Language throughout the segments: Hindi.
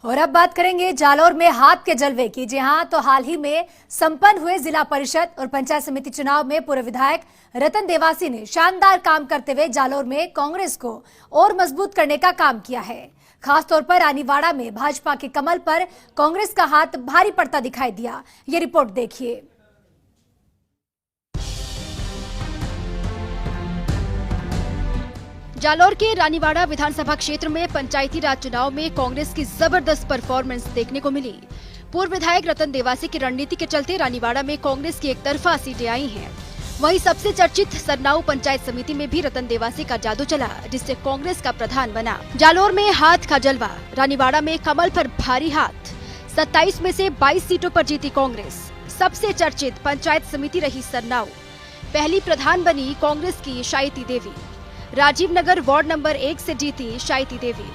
और अब बात करेंगे जालौर में हाथ के जलवे की। जी हां, तो हाल ही में संपन्न हुए जिला परिषद और पंचायत समिति चुनाव में पूर्व विधायक रतन देवासी ने शानदार काम करते हुए जालौर में कांग्रेस को और मजबूत करने का काम किया है। खासतौर पर रानीवाड़ा में भाजपा के कमल पर कांग्रेस का हाथ भारी पड़ता दिखाई दिया। ये रिपोर्ट देखिए। जालौर के रानीवाड़ा विधानसभा क्षेत्र में पंचायती राज चुनाव में कांग्रेस की जबरदस्त परफॉर्मेंस देखने को मिली। पूर्व विधायक रतन देवासी की रणनीति के चलते रानीवाड़ा में कांग्रेस की एकतरफा सीटें आई हैं। वहीं सबसे चर्चित सरनाऊ पंचायत समिति में भी रतन देवासी का जादू चला, जिससे कांग्रेस का प्रधान बना। जालौर में हाथ का जलवा, रानीवाड़ा में कमल पर भारी हाथ। 27 में से 22 सीटों पर जीती कांग्रेस। सबसे चर्चित पंचायत समिति रही सरनाऊ। पहली प्रधान बनी कांग्रेस की शायती देवी। राजीव नगर वार्ड नंबर 1 से जीती शायती देवी।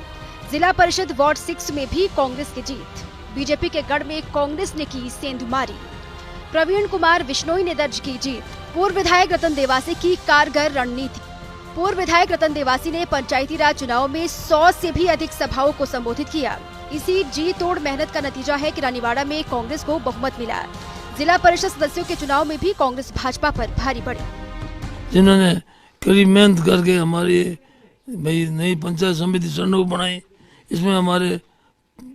जिला परिषद वार्ड 6 में भी कांग्रेस की जीत। बीजेपी के गढ़ में कांग्रेस ने की सेंधमारी। प्रवीण कुमार बिश्नोई ने दर्ज की जीत। पूर्व विधायक रतन देवासी की कारगर रणनीति। पूर्व विधायक रतन देवासी ने पंचायती राज चुनाव में 100 से भी अधिक सभाओं को संबोधित किया। इसी जी तोड़ मेहनत का नतीजा है कि रानीवाड़ा में कांग्रेस को बहुमत मिला। जिला परिषद सदस्यों के चुनाव में भी कांग्रेस भाजपा पर भारी पड़ी। जिन्होंने कड़ी मेहनत करके हमारी भाई नई पंचायत समिति सरनाऊ बनाई, इसमें हमारे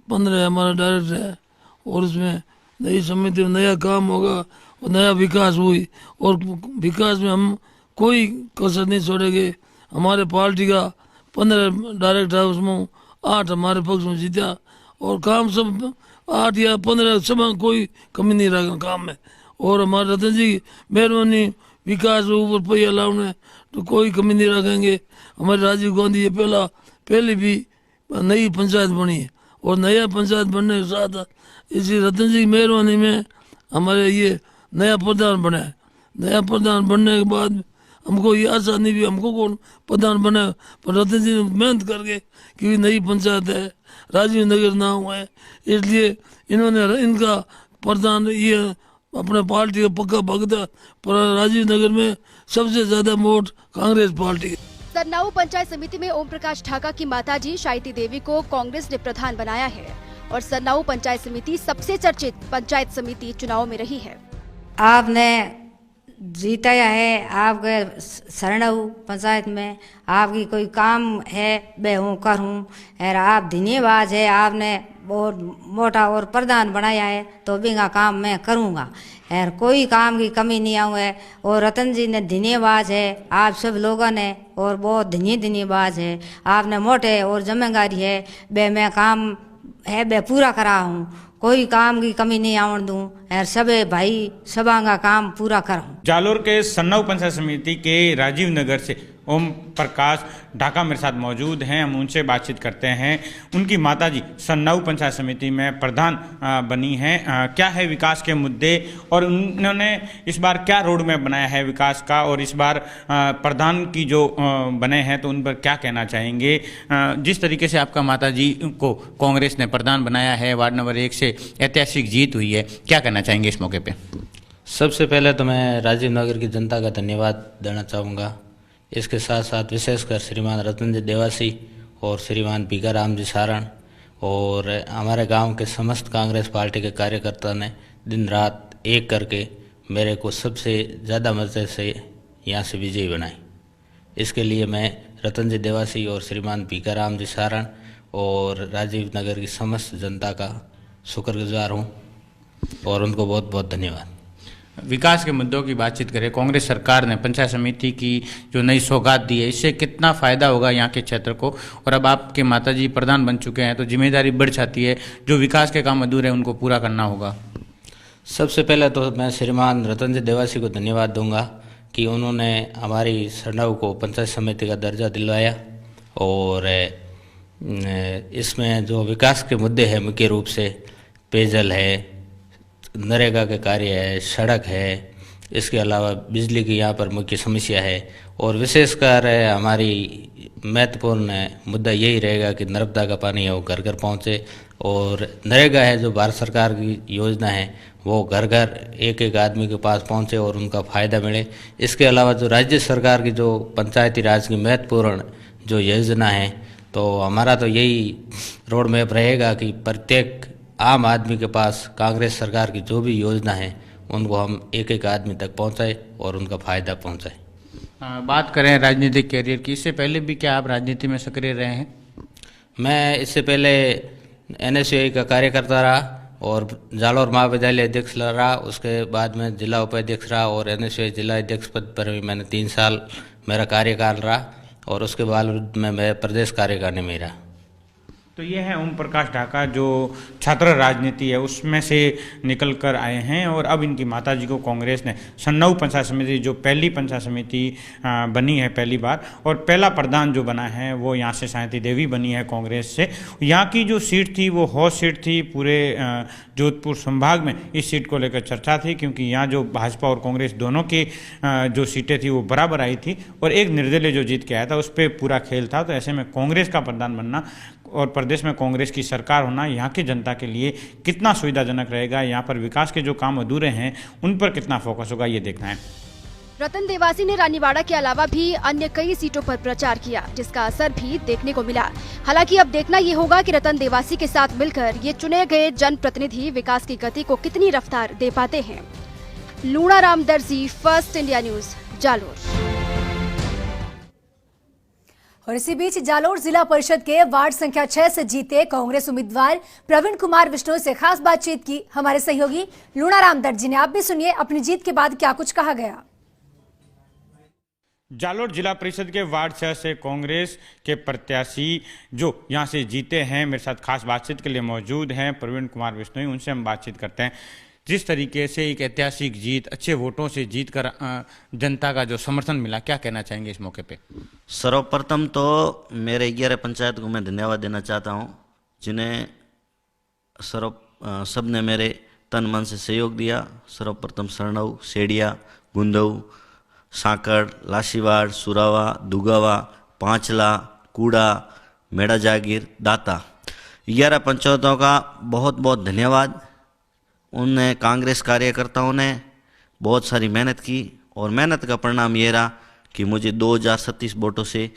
15 हमारा डायरेक्टर है और उसमें नई समिति में नया काम होगा और नया विकास हुई। और विकास में हम कोई कसर नहीं छोड़ेंगे। हमारे पार्टी का 15 डायरेक्टर है, उसमें 8 हमारे पक्ष में जीता और काम सब 8 या 15 सब कोई कमी नहीं रहा काम में। और हमारे रतन जी की मेहरबानी विकास ऊपर पहिया लाने तो कोई कमी नहीं रखेंगे। हमारे राजीव गांधी ये पहले भी नई पंचायत बनी है और नया पंचायत बनने के साथ इसी रतन जी की मेहरबानी में हमारे ये नया प्रधान बना है। नया प्रधान बनने के बाद हमको ये आशा नहीं भी हमको कौन प्रधान बना, पर रतन जी ने मेहनत करके कि नई पंचायत है, राजीव नगर नाम है, इसलिए इन्होंने इनका प्रधान ये अपने पार्टी का पक्का भक्त है। पर राजीव नगर में सबसे ज्यादा वोट कांग्रेस पार्टी। सरनाऊ पंचायत समिति में ओम प्रकाश ढाका की माताजी शायती देवी को कांग्रेस ने प्रधान बनाया है और सरनाऊ पंचायत समिति सबसे चर्चित पंचायत समिति चुनाव में रही है। आपने जीताया है, आपके सरनाऊ पंचायत में आपकी कोई काम है मैं हूँ करूँ और आप धन्यवाद है। आपने बहुत मोटा और प्रधान बनाया है तो भी का काम मैं करूँगा और कोई काम की कमी नहीं आऊँ है। और रतन जी ने धन्यवाद है आप सब लोगों ने और बहुत धन्यवाद है। आपने मोटे और जिम्मेदारी है बे मैं काम है बे पूरा करा हूँ, कोई काम की कमी नहीं आवन दूं और सबे भाई सबा का काम पूरा करूं। जालौर के सरनाऊ पंचायत समिति के राजीव नगर से ओम प्रकाश ढाका मेरे साथ मौजूद हैं। हम उनसे बातचीत करते हैं। उनकी माताजी सरनाऊ पंचायत समिति में प्रधान बनी हैं। क्या है विकास के मुद्दे और उन्होंने इस बार क्या रोड मैप बनाया है विकास का, और इस बार प्रधान की जो बने हैं तो उन पर क्या कहना चाहेंगे। जिस तरीके से आपका माताजी को कांग्रेस ने प्रधान बनाया है, वार्ड नंबर 1 से ऐतिहासिक जीत हुई है, क्या कहना चाहेंगे इस मौके पर। सबसे पहले तो मैं राजीव नगर की जनता का धन्यवाद देना चाहूँगा। इसके साथ साथ विशेषकर श्रीमान रतन जी देवासी और श्रीमान भीखाराम जी सारण और हमारे गांव के समस्त कांग्रेस पार्टी के कार्यकर्ता ने दिन रात एक करके मेरे को सबसे ज़्यादा मज़े से यहाँ से विजयी बनाई। इसके लिए मैं रतन जी देवासी और श्रीमान भीखाराम जी सारण और राजीव नगर की समस्त जनता का शुक्रगुजार हूँ और उनको बहुत बहुत धन्यवाद। विकास के मुद्दों की बातचीत करें, कांग्रेस सरकार ने पंचायत समिति की जो नई सौगात दी है, इससे कितना फ़ायदा होगा यहाँ के क्षेत्र को। और अब आपके माताजी प्रधान बन चुके हैं तो जिम्मेदारी बढ़ जाती है, जो विकास के काम अधूरे हैं उनको पूरा करना होगा। सबसे पहले तो मैं श्रीमान रतन जी देवासी को धन्यवाद दूंगा कि उन्होंने हमारी सरनाऊ को पंचायत समिति का दर्जा दिलवाया और इसमें जो विकास के मुद्दे हैं मुख्य रूप से पेयजल है, नरेगा के कार्य है, सड़क है, इसके अलावा बिजली की यहाँ पर मुख्य समस्या है और विशेषकर हमारी महत्वपूर्ण मुद्दा यही रहेगा कि नर्मदा का पानी है वो घर घर पहुँचे और नरेगा है जो भारत सरकार की योजना है वो घर घर एक एक आदमी के पास पहुँचे और उनका फ़ायदा मिले। इसके अलावा जो राज्य सरकार की जो पंचायती राज की महत्वपूर्ण जो योजना है तो हमारा तो यही रोड मैप रहेगा कि प्रत्येक आम आदमी के पास कांग्रेस सरकार की जो भी योजना है उनको हम एक एक आदमी तक पहुंचाए और उनका फ़ायदा पहुंचाए। बात करें राजनीतिक कैरियर की, इससे पहले भी क्या आप राजनीति में सक्रिय रहे हैं? मैं इससे पहले NSUI का कार्यकर्ता रहा और जालौर महाविद्यालय अध्यक्ष रहा, उसके बाद में जिला उपाध्यक्ष रहा और NSUI जिला अध्यक्ष पद पर भी मैंने 3 साल मेरा कार्यकाल रहा और उसके बाद में मैं प्रदेश कार्यकारिणी में रहा। तो ये है ओम प्रकाश ढाका जो छात्र राजनीति है उसमें से निकल कर आए हैं और अब इनकी माताजी को कांग्रेस ने सन्नाऊ पंचायत समिति, जो पहली पंचायत समिति बनी है पहली बार, और पहला प्रधान जो बना है वो यहाँ से सायंती देवी बनी है कांग्रेस से। यहाँ की जो सीट थी वो हौज सीट थी, पूरे जोधपुर संभाग में इस सीट को लेकर चर्चा थी क्योंकि यहाँ जो भाजपा और कांग्रेस दोनों की जो सीटें थी वो बराबर आई थी और एक निर्दलीय जो जीत के आया था उस पर पूरा खेल था। तो ऐसे में कांग्रेस का प्रधान बनना और प्रदेश में कांग्रेस की सरकार होना यहाँ की जनता के लिए कितना सुविधाजनक रहेगा, यहाँ पर विकास के जो काम अधूरे हैं उन पर कितना फोकस होगा, ये देखना है। रतन देवासी ने रानीवाड़ा के अलावा भी अन्य कई सीटों पर प्रचार किया जिसका असर भी देखने को मिला। हालांकि अब देखना ये होगा कि रतन देवासी के साथ मिलकर ये चुने गए जनप्रतिनिधि विकास की गति को कितनी रफ्तार दे पाते हैं। लूणाराम दर्जी, फर्स्ट इंडिया न्यूज, जालोर। और इसी बीच जालोर जिला परिषद के वार्ड संख्या 6 से जीते कांग्रेस उम्मीदवार प्रवीण कुमार बिश्नोई से खास बातचीत की हमारे सहयोगी लूणाराम दर्जी ने। आप भी सुनिए अपनी जीत के बाद क्या कुछ कहा गया। जालोर जिला परिषद के वार्ड 6 से कांग्रेस के प्रत्याशी जो यहां से जीते हैं मेरे साथ खास बातचीत के लिए मौजूद हैं प्रवीण कुमार बिश्नोई, उनसे हम बातचीत करते हैं। जिस तरीके से एक ऐतिहासिक जीत, अच्छे वोटों से जीत कर जनता का जो समर्थन मिला, क्या कहना चाहेंगे इस मौके पे? सर्वप्रथम तो मेरे 11 पंचायत को मैं धन्यवाद देना चाहता हूं, जिन्हें सब ने मेरे तन मन से सहयोग दिया। सर्वप्रथम सरनऊ, सेडिया, गुंदऊ, सांकड़, लाशीवाड़, सुरावा, दुगावा, पांचला, कूड़ा, मेड़ा जागीर, दाता, 11 पंचायतों का बहुत बहुत धन्यवाद। उन कांग्रेस कार्यकर्ताओं ने बहुत सारी मेहनत की और मेहनत का परिणाम ये रहा कि मुझे 2037 वोटों से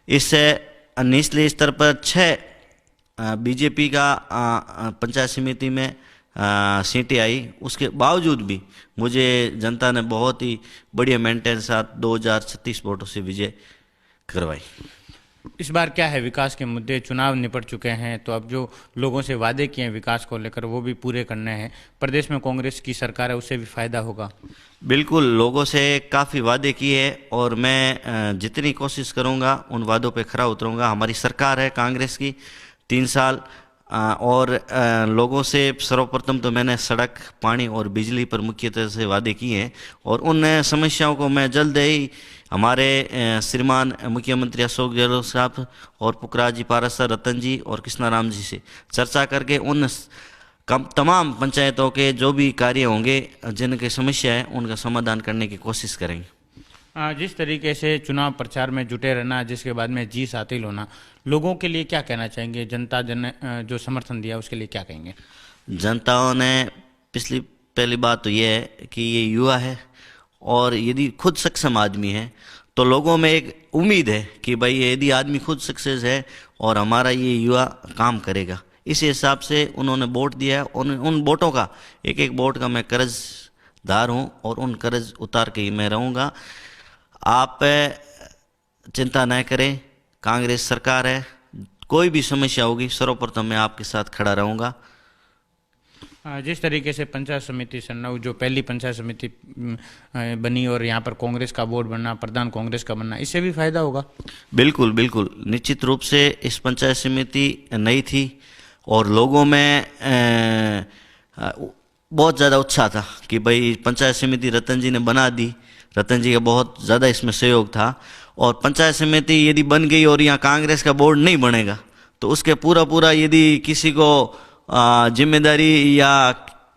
इससे निचले स्तर पर 6 बीजेपी का पंचायत समिति में सीटें आई। उसके बावजूद भी मुझे जनता ने बहुत ही बढ़िया मेंटेन साथ 2036 वोटों से विजय करवाई। इस बार क्या है, विकास के मुद्दे, चुनाव निपट चुके हैं तो अब जो लोगों से वादे किए हैं विकास को लेकर वो भी पूरे करने हैं। प्रदेश में कांग्रेस की सरकार है, उससे भी फायदा होगा। बिल्कुल, लोगों से काफ़ी वादे किए और मैं जितनी कोशिश करूंगा उन वादों पे खरा उतरूंगा। हमारी सरकार है कांग्रेस की 3 साल और लोगों से सर्वप्रथम तो मैंने सड़क, पानी और बिजली पर मुख्यतः से वादे किए हैं और उन समस्याओं को मैं जल्द ही हमारे श्रीमान मुख्यमंत्री अशोक गहलोत साहब और पुखराज जी, पारस सर, रतन जी और कृष्णाराम जी से चर्चा करके उन तमाम पंचायतों के जो भी कार्य होंगे, जिनकी समस्या है, उनका समाधान करने की कोशिश करेंगे। जिस तरीके से चुनाव प्रचार में जुटे रहना, जिसके बाद में जीत हासिल होना, लोगों के लिए क्या कहना चाहेंगे? जनता जो समर्थन दिया उसके लिए क्या कहेंगे? जनताओं ने पहली बात तो ये है कि ये युवा है और यदि खुद सक्षम आदमी है तो लोगों में एक उम्मीद है कि भाई यदि आदमी खुद सक्सेस है और हमारा ये युवा काम करेगा। इस हिसाब से उन्होंने वोट दिया है। उन वोटों का एक एक वोट का मैं कर्जदार हूँ और उन कर्ज उतार के ही मैं रहूँगा। आप चिंता न करें, कांग्रेस सरकार है, कोई भी समस्या होगी सर्वप्रथम मैं आपके साथ खड़ा रहूँगा। जिस तरीके से पंचायत समिति सन्नाऊ जो पहली पंचायत समिति बनी और यहाँ पर कांग्रेस का बोर्ड बनना, प्रधान कांग्रेस का बनना, इससे भी फायदा होगा? बिल्कुल बिल्कुल, निश्चित रूप से इस पंचायत समिति नई थी और लोगों में बहुत ज़्यादा उत्साह था कि भाई पंचायत समिति रतन जी ने बना दी। रतन जी का बहुत ज़्यादा इसमें सहयोग था और पंचायत समिति यदि बन गई और यहाँ कांग्रेस का बोर्ड नहीं बनेगा तो उसके पूरा यदि किसी को जिम्मेदारी या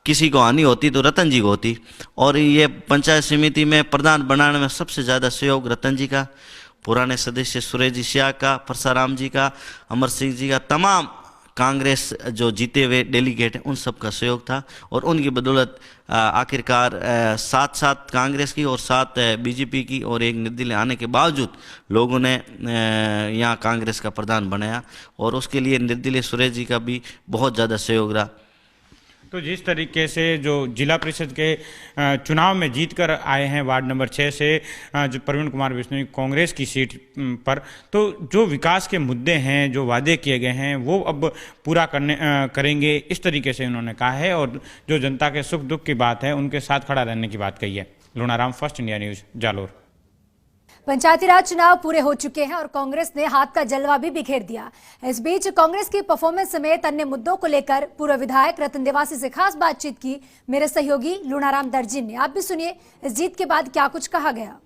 किसी को आनी होती तो रतन जी को होती। और ये पंचायत समिति में प्रधान बनाने में सबसे ज़्यादा सहयोग रतन जी का, पुराने सदस्य सुरेश जी सिया का, परसाराम जी का, अमर सिंह जी का, तमाम कांग्रेस जो जीते हुए डेलीगेट हैं उन सब का सहयोग था, और उनकी बदौलत आखिरकार 7 कांग्रेस की और 7 बीजेपी की और एक निर्दलीय आने के बावजूद लोगों ने यहाँ कांग्रेस का प्रधान बनाया, और उसके लिए निर्दलीय सुरेश जी का भी बहुत ज़्यादा सहयोग रहा। तो जिस तरीके से जो जिला परिषद के चुनाव में जीत कर आए हैं वार्ड नंबर 6 से जो प्रवीण कुमार बिश्नोई कांग्रेस की सीट पर, तो जो विकास के मुद्दे हैं, जो वादे किए गए हैं, वो अब पूरा करेंगे, इस तरीके से उन्होंने कहा है, और जो जनता के सुख दुख की बात है उनके साथ खड़ा रहने की बात कही है। Lunaram, First India News, Jalore. Panchayati Raj चुनाव पूरे हो चुके हैं और कांग्रेस ने हाथ का जलवा भी बिखेर दिया। इस बीच कांग्रेस की परफॉर्मेंस समेत अन्य मुद्दों को लेकर पूर्व विधायक रतन देवासी से खास बातचीत की मेरे सहयोगी लूणाराम दर्जिन ने। आप भी सुनिए इस जीत के बाद क्या कुछ कहा गया।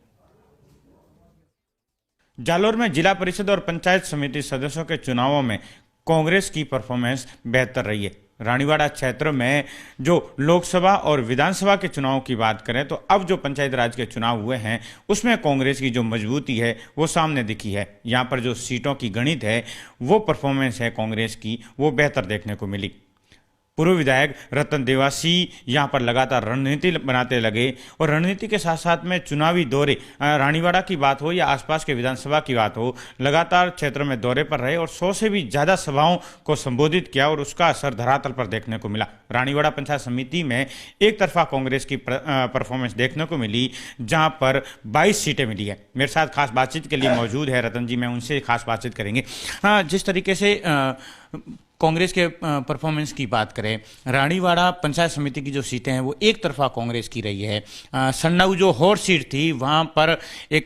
जालोर में जिला परिषद और पंचायत समिति सदस्यों के चुनावों में कांग्रेस की परफॉर्मेंस बेहतर रही है। रानीवाड़ा क्षेत्र में जो लोकसभा और विधानसभा के चुनाव की बात करें तो अब जो पंचायत राज के चुनाव हुए हैं उसमें कांग्रेस की जो मजबूती है वो सामने दिखी है। यहाँ पर जो सीटों की गणित है, वो परफॉर्मेंस है कांग्रेस की, वो बेहतर देखने को मिली। पूर्व विधायक रतन देवासी यहाँ पर लगातार रणनीति बनाते लगे, और रणनीति के साथ साथ में चुनावी दौरे, रानीवाड़ा की बात हो या आसपास के विधानसभा की बात हो, लगातार क्षेत्र में दौरे पर रहे और 100 से भी ज़्यादा सभाओं को संबोधित किया, और उसका असर धरातल पर देखने को मिला। रानीवाड़ा पंचायत समिति में एक तरफा कांग्रेस की परफॉर्मेंस देखने को मिली, जहाँ पर 22 सीटें मिली है। मेरे साथ खास बातचीत के लिए मौजूद है रतन जी, मैं उनसे खास बातचीत करेंगे। जिस तरीके से कांग्रेस के परफॉर्मेंस की बात करें, रानीवाड़ा पंचायत समिति की जो सीटें हैं वो एक तरफा कांग्रेस की रही है। सन्नाऊ जो हॉट सीट थी वहाँ पर एक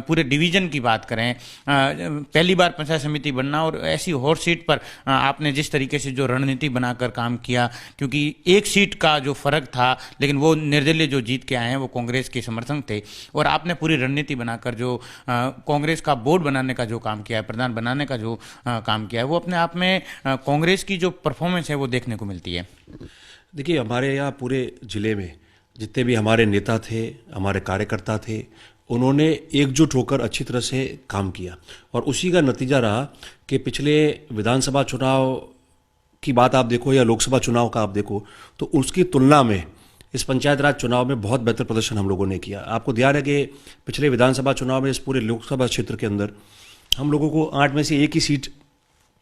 पूरे डिवीजन की बात करें, पहली बार पंचायत समिति बनना, और ऐसी हॉट सीट पर आपने जिस तरीके से जो रणनीति बनाकर काम किया, क्योंकि एक सीट का जो फर्क था, लेकिन वो निर्दलीय जो जीत के आए हैं वो कांग्रेस के समर्थन थे, और आपने पूरी रणनीति बनाकर जो कांग्रेस का बोर्ड बनाने का जो काम किया है, प्रधान बनाने का जो काम किया है, वो अपने आप में कांग्रेस की जो परफॉर्मेंस है वो देखने को मिलती है। देखिए, हमारे यहाँ पूरे ज़िले में जितने भी हमारे नेता थे, हमारे कार्यकर्ता थे, उन्होंने एकजुट होकर अच्छी तरह से काम किया, और उसी का नतीजा रहा कि पिछले विधानसभा चुनाव की बात आप देखो या लोकसभा चुनाव का आप देखो, तो उसकी तुलना में इस पंचायत राज चुनाव में बहुत बेहतर प्रदर्शन हम लोगों ने किया। आपको ध्यान है कि पिछले विधानसभा चुनाव में इस पूरे लोकसभा क्षेत्र के अंदर हम लोगों को 8 में से 1 ही सीट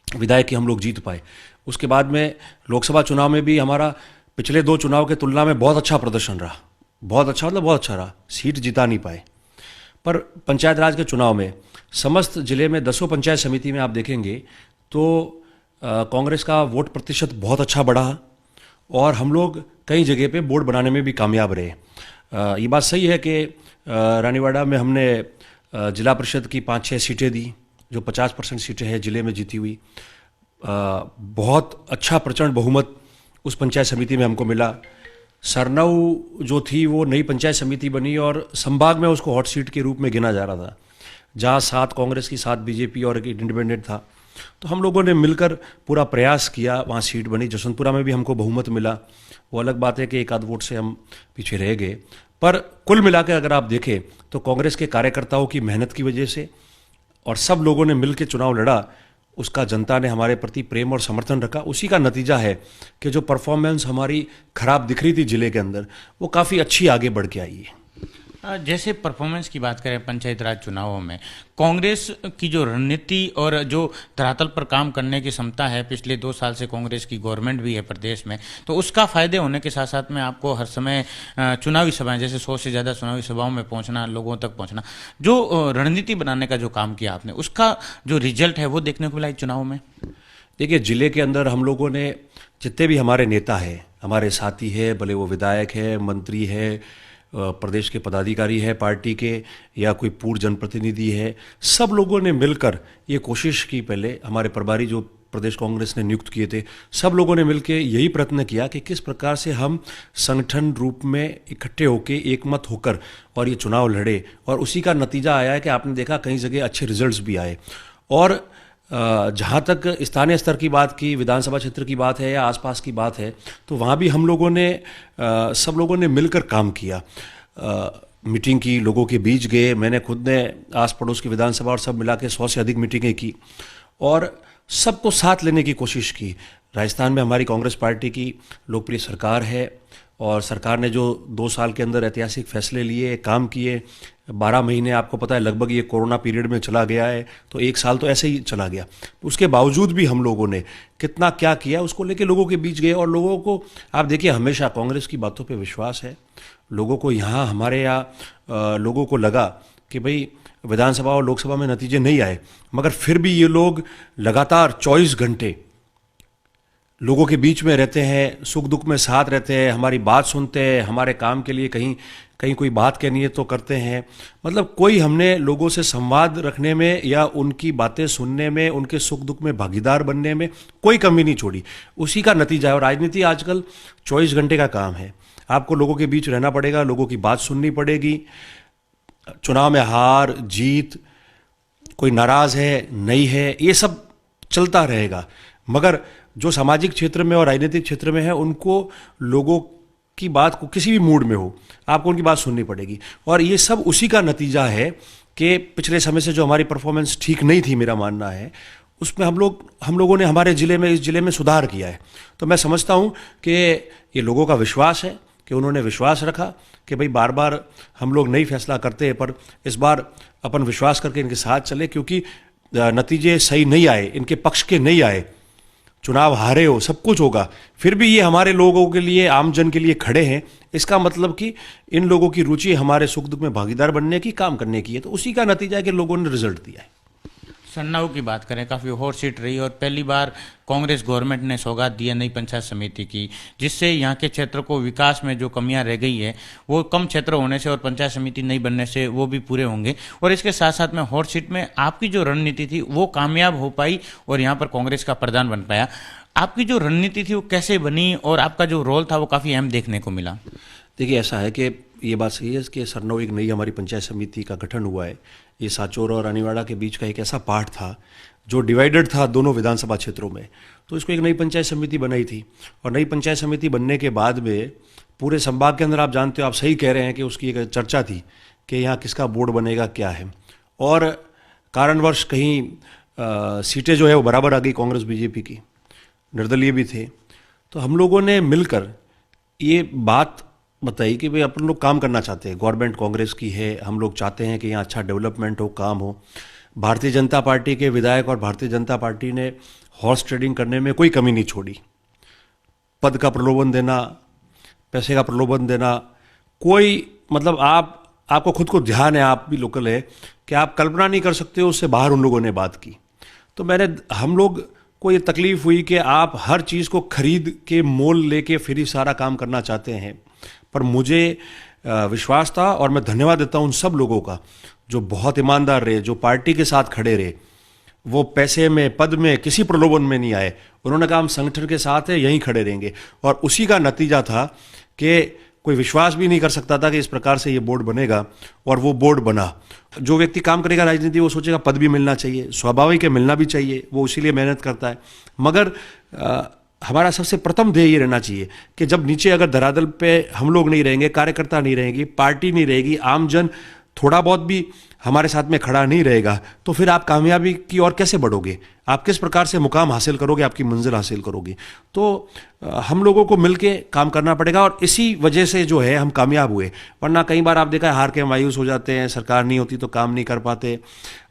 विधायक की हम लोग जीत पाए। उसके बाद में लोकसभा चुनाव में भी हमारा पिछले 2 चुनाव के तुलना में बहुत अच्छा प्रदर्शन रहा, बहुत अच्छा, मतलब बहुत अच्छा रहा। सीट जिता नहीं पाए, पर पंचायत राज के चुनाव में समस्त जिले में 10 पंचायत समिति में आप देखेंगे तो कांग्रेस का वोट प्रतिशत बहुत अच्छा बढ़ा, और हम लोग कई जगह पे बोर्ड बनाने में भी कामयाब रहे। ये बात सही है कि रानीवाड़ा में हमने जिला परिषद की 5-6 सीटें दी, जो 50% सीटें हैं जिले में जीती हुई। बहुत अच्छा प्रचंड बहुमत उस पंचायत समिति में हमको मिला। सरनाऊ जो थी वो नई पंचायत समिति बनी, और संभाग में उसको हॉट सीट के रूप में गिना जा रहा था, जहाँ 7 कांग्रेस की, 7 बीजेपी और एक इंडिपेंडेंट था। तो हम लोगों ने मिलकर पूरा प्रयास किया, वहाँ सीट बनी। जसवंतपुरा में भी हमको बहुमत मिला। वो अलग बात है कि 1 आध वोट से हम पीछे रह गए, पर कुल मिलाकर अगर आप देखें तो कांग्रेस के कार्यकर्ताओं की मेहनत की वजह से और सब लोगों ने मिलकर चुनाव लड़ा, उसका जनता ने हमारे प्रति प्रेम और समर्थन रखा। उसी का नतीजा है कि जो परफॉर्मेंस हमारी खराब दिख रही थी जिले के अंदर, वो काफ़ी अच्छी आगे बढ़ के आई है। जैसे परफॉर्मेंस की बात करें पंचायत राज चुनावों में, कांग्रेस की जो रणनीति और जो धरातल पर काम करने की क्षमता है, पिछले 2 साल से कांग्रेस की गवर्नमेंट भी है प्रदेश में, तो उसका फायदे होने के साथ साथ में आपको हर समय चुनावी सभाएं, जैसे 100 से ज़्यादा चुनावी सभाओं में पहुंचना, लोगों तक पहुंचना, जो रणनीति बनाने का जो काम किया आपने, उसका जो रिजल्ट है वो देखने को मिला चुनाव में। देखिए, जिले के अंदर हम लोगों ने जितने भी हमारे नेता हैं, हमारे साथी है, भले वो विधायक है, मंत्री है, प्रदेश के पदाधिकारी है पार्टी के, या कोई पूर्व जनप्रतिनिधि है, सब लोगों ने मिलकर ये कोशिश की। पहले हमारे प्रभारी जो प्रदेश कांग्रेस ने नियुक्त किए थे, सब लोगों ने मिलकर यही प्रयत्न किया कि किस प्रकार से हम संगठन रूप में इकट्ठे होकर, एकमत होकर और ये चुनाव लड़े, और उसी का नतीजा आया है कि आपने देखा कई जगह अच्छे रिजल्ट्स भी आए। और जहाँ तक स्थानीय स्तर की बात की, विधानसभा क्षेत्र की बात है या आसपास की बात है, तो वहाँ भी हम लोगों ने सब लोगों ने मिलकर काम किया। मीटिंग की, लोगों के बीच गए, मैंने खुद ने आस पड़ोस की विधानसभा और सब मिला के 100 से अधिक मीटिंगें की, और सबको साथ लेने की कोशिश की। राजस्थान में हमारी कांग्रेस पार्टी की लोकप्रिय सरकार है और सरकार ने जो 2 साल के अंदर ऐतिहासिक फैसले लिए, काम किए, 12 महीने आपको पता है लगभग ये कोरोना पीरियड में चला गया है, तो 1 साल तो ऐसे ही चला गया। उसके बावजूद भी हम लोगों ने कितना क्या किया उसको लेके लोगों के बीच गए और लोगों को आप देखिए हमेशा कांग्रेस की बातों पे विश्वास है। लोगों को यहाँ हमारे यहाँ लोगों को लगा कि भाई विधानसभा और लोकसभा में नतीजे नहीं आए, मगर फिर भी ये लोग लगातार 24 घंटे लोगों के बीच में रहते हैं, सुख दुख में साथ रहते हैं, हमारी बात सुनते हैं, हमारे काम के लिए कहीं कहीं कोई बात कहनी है तो करते हैं। मतलब कोई हमने लोगों से संवाद रखने में या उनकी बातें सुनने में, उनके सुख दुख में भागीदार बनने में कोई कमी नहीं छोड़ी। उसी का नतीजा है। और राजनीति आजकल 24 घंटे का काम है। आपको लोगों के बीच रहना पड़ेगा, लोगों की बात सुननी पड़ेगी। चुनाव में हार जीत, कोई नाराज है नहीं है, ये सब चलता रहेगा, मगर जो सामाजिक क्षेत्र में और राजनीतिक क्षेत्र में है उनको लोगों की बात को किसी भी मूड में हो आपको उनकी बात सुननी पड़ेगी। और ये सब उसी का नतीजा है कि पिछले समय से जो हमारी परफॉर्मेंस ठीक नहीं थी, मेरा मानना है, उसमें हम लोगों ने हमारे ज़िले में, इस ज़िले में सुधार किया है। तो मैं समझता हूँ कि ये लोगों का विश्वास है कि उन्होंने विश्वास रखा कि भाई बार बार हम लोग नई फैसला करते हैं, पर इस बार अपन विश्वास करके इनके साथ चले, क्योंकि नतीजे सही नहीं आए, इनके पक्ष के नहीं आए, चुनाव हारे हो, सब कुछ होगा, फिर भी ये हमारे लोगों के लिए, आम जन के लिए खड़े हैं। इसका मतलब कि इन लोगों की रुचि हमारे सुख दुख में भागीदार बनने की, काम करने की है। तो उसी का नतीजा है कि लोगों ने रिजल्ट दिया है। सन्नाऊ की बात करें, काफ़ी हॉट सीट रही और पहली बार कांग्रेस गवर्नमेंट ने सौगात दिया नई पंचायत समिति की, जिससे यहाँ के क्षेत्र को विकास में जो कमियां रह गई है वो कम क्षेत्र होने से और पंचायत समिति नहीं बनने से वो भी पूरे होंगे। और इसके साथ साथ में हॉट सीट में आपकी जो रणनीति थी वो कामयाब हो पाई और यहाँ पर कांग्रेस का प्रधान बन पाया। आपकी जो रणनीति थी वो कैसे बनी और आपका जो रोल था वो काफ़ी अहम देखने को मिला? देखिए, ऐसा है कि ये बात सही है कि सरनऊ एक नई हमारी पंचायत समिति का गठन हुआ है। ये साचौर और रानीवाड़ा के बीच का एक ऐसा पार्ट था जो डिवाइडेड था दोनों विधानसभा क्षेत्रों में, तो इसको एक नई पंचायत समिति बनाई थी। और नई पंचायत समिति बनने के बाद में पूरे संभाग के अंदर, आप जानते हो, आप सही कह रहे हैं कि उसकी एक चर्चा थी कि यहाँ किसका बोर्ड बनेगा, क्या है। और कारणवश कहीं सीटें जो है वो बराबर आ गई कांग्रेस बीजेपी की, निर्दलीय भी थे। तो हम लोगों ने मिलकर ये बात बताई कि भाई अपन लोग काम करना चाहते हैं, गवर्नमेंट कांग्रेस की है, हम लोग चाहते हैं कि यहाँ अच्छा डेवलपमेंट हो, काम हो। भारतीय जनता पार्टी के विधायक और भारतीय जनता पार्टी ने हॉर्स ट्रेडिंग करने में कोई कमी नहीं छोड़ी। पद का प्रलोभन देना, पैसे का प्रलोभन देना, कोई मतलब आपको खुद को ध्यान है, आप भी लोकल है, कि आप कल्पना नहीं कर सकते हो, उससे बाहर उन लोगों ने बात की। तो हम लोग को ये तकलीफ हुई कि आप हर चीज़ को खरीद के मोल लेके फिर ही सारा काम करना चाहते हैं। पर मुझे विश्वास था और मैं धन्यवाद देता हूं उन सब लोगों का जो बहुत ईमानदार रहे, जो पार्टी के साथ खड़े रहे। वो पैसे में, पद में, किसी प्रलोभन में नहीं आए। उन्होंने कहा हम संगठन के साथ है, यहीं खड़े रहेंगे। और उसी का नतीजा था कि कोई विश्वास भी नहीं कर सकता था कि इस प्रकार से ये बोर्ड बनेगा, और वो बोर्ड बना। जो व्यक्ति काम करेगा राजनीति, वो सोचेगा पद भी मिलना चाहिए, स्वाभाविक है, मिलना भी चाहिए, वो इसीलिए मेहनत करता है। मगर हमारा सबसे प्रथम ध्येय ये रहना चाहिए कि जब नीचे अगर धरातल पे हम लोग नहीं रहेंगे, कार्यकर्ता नहीं रहेंगी, पार्टी नहीं रहेगी, आमजन थोड़ा बहुत भी हमारे साथ में खड़ा नहीं रहेगा, तो फिर आप कामयाबी की ओर कैसे बढ़ोगे, आप किस प्रकार से मुकाम हासिल करोगे, आपकी मंजिल हासिल करोगे। तो हम लोगों को मिलके काम करना पड़ेगा और इसी वजह से जो है हम कामयाब हुए। वरना कई बार आप देखा है हार के मायूस हो जाते हैं, सरकार नहीं होती तो काम नहीं कर पाते,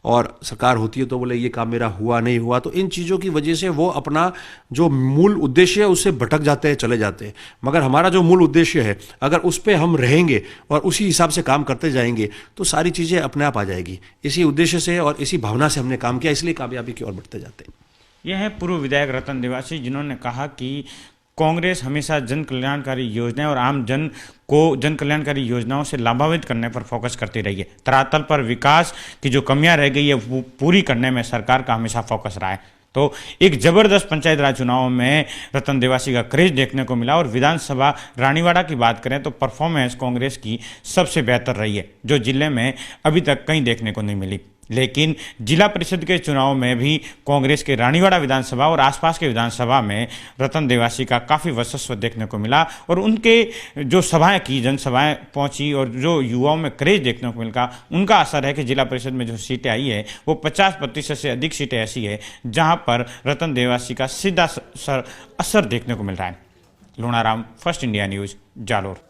और सरकार होती है तो बोले ये काम मेरा हुआ नहीं हुआ। तो इन चीज़ों की वजह से वो अपना जो मूल उद्देश्य है उससे भटक जाते हैं, चले जाते हैं। मगर हमारा जो मूल उद्देश्य है, अगर उस पर हम रहेंगे और उसी हिसाब से काम करते जाएंगे तो सारी चीज़ें अपने आप आ जाएगी। इसी उद्देश्य से और इसी भावना से हमने काम किया, इसलिए कामयाबी की ओर बढ़ते जाते हैं। यह है पूर्व विधायक रतन देवासी, जिन्होंने कहा कि कांग्रेस हमेशा जन कल्याणकारी योजनाएं और आम जन को जन कल्याणकारी योजनाओं से लाभान्वित करने पर फोकस करती रही है। धरातल पर विकास की जो कमियां रह गई है वो पूरी करने में सरकार का हमेशा फोकस रहा है। तो एक जबरदस्त पंचायत राज चुनाव में रतन देवासी का क्रेज देखने को मिला। और विधानसभा रानीवाड़ा की बात करें तो परफॉर्मेंस कांग्रेस की सबसे बेहतर रही है, जो जिले में अभी तक कहीं देखने को नहीं मिली। लेकिन जिला परिषद के चुनाव में भी कांग्रेस के रानीवाड़ा विधानसभा और आसपास के विधानसभा में रतन देवासी का काफ़ी वर्चस्व देखने को मिला और उनके जो सभाएं की, जनसभाएं पहुंची और जो युवाओं में क्रेज देखने को मिला, उनका असर है कि जिला परिषद में जो सीटें आई है वो 50% से अधिक सीटें ऐसी है जहां पर रतन देवासी का सीधा असर देखने को मिल रहा है। Lonaram, first India news, Jalore.